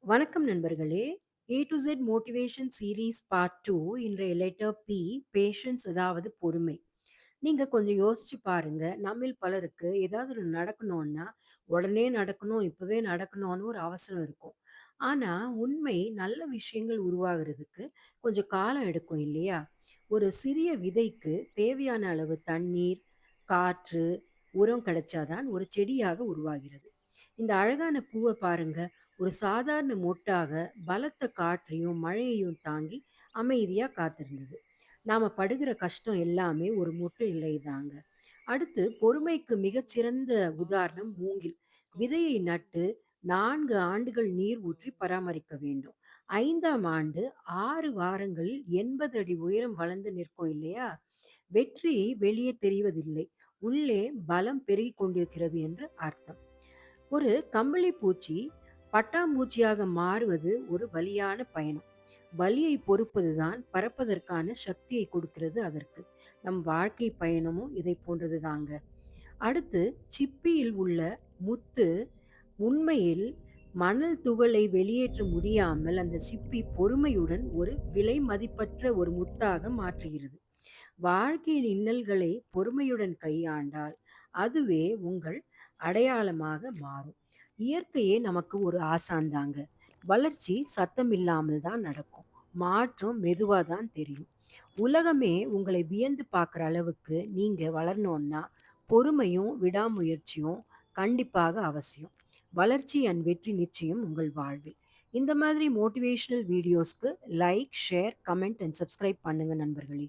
வணக்கம் நண்பர்களே. A to Z motivation series part 2 இன்றைய லெட்டர் பி பேஷன்ஸ் அதாவது பொறுமை. நீங்க கொஞ்சம் யோசிச்சு பாருங்க. நம்மில் பலருக்கு ஏதாவது ஒண்ணு நடக்கணும்னா, உடனே நடக்கணும், இப்பவே நடக்கணும்னு ஒரு அவசரம் இருக்கும். ஆனா, உண்மை நல்ல விஷயங்கள் உருவாகுறதுக்கு கொஞ்சம் காலம் எடுக்கும் இல்லையா? ஒரு சிறிய விதைக்கு தேவையான அளவு தண்ணீர், காற்று, உரம் கிடைச்சாதான் ஒரு செடியாக உருவாகிறது. இந்த அழகான பூவ பாருங்க. ஒரு சாதாரண மொட்டாக பலத்த காற்றையும், மழையையும் தாங்கி அமைதியா காத்திருந்தது. நாம படுகிற கஷ்டம் எல்லாமே ஒரு மொட்டு இல்லைதாங்க. அடுத்து பொறுமைக்கு மிகச்சிறந்த உதாரணம் மூங்கில். விதையை நட்டு 4 ஆண்டுகள் நீர் ஊற்றி பராமரிக்க வேண்டும். 5ஆம் ஆண்டு 6 வாரங்களில் 80 அடி உயரம் வளர்ந்து நிற்கும் இல்லையா? வெற்றி வெளியே தெரிவதில்லை. உள்ளே பலம் பெருகிக் கொண்டிருக்கிறது என்று அர்த்தம். ஒரு கம்பளி பூச்சி பட்டாம்பூச்சியாக மாறுவது ஒரு வலியான பயணம். வலியை பொறுப்பதுதான் பறப்பதற்கான சக்தியை கொடுக்கிறது அதற்கு. நம் வாழ்க்கை பயணமும் இதை போன்றது தாங்க. அடுத்து சிப்பியில் உள்ள முத்து உண்மையில் மணல் துகளை வெளியேற்ற முடியாமல் அந்த சிப்பி பொறுமையுடன் ஒரு விலை மதிப்பற்ற ஒரு முத்தாக மாற்றுகிறது. வாழ்க்கையின் இன்னல்களை பொறுமையுடன் கையாண்டால் அதுவே உங்கள் அடையாளமாக மாறும். இயற்கையே நமக்கு ஒரு ஆசான் தாங்க. வளர்ச்சி சத்தம் இல்லாமல் தான் நடக்கும். மாற்றம் மெதுவா தான் தெரியும். உலகமே உங்களை வியந்து பார்க்குற அளவுக்கு நீங்க வளரணும்னா பொறுமையும் விடாமுயற்சியும் கண்டிப்பாக அவசியம். வளர்ச்சி அண்ட் வெற்றி நிச்சயம் உங்கள் வாழ்வில். இந்த மாதிரி மோட்டிவேஷனல் வீடியோஸ்க்கு like, share, comment and subscribe பண்ணுங்க நண்பர்களே.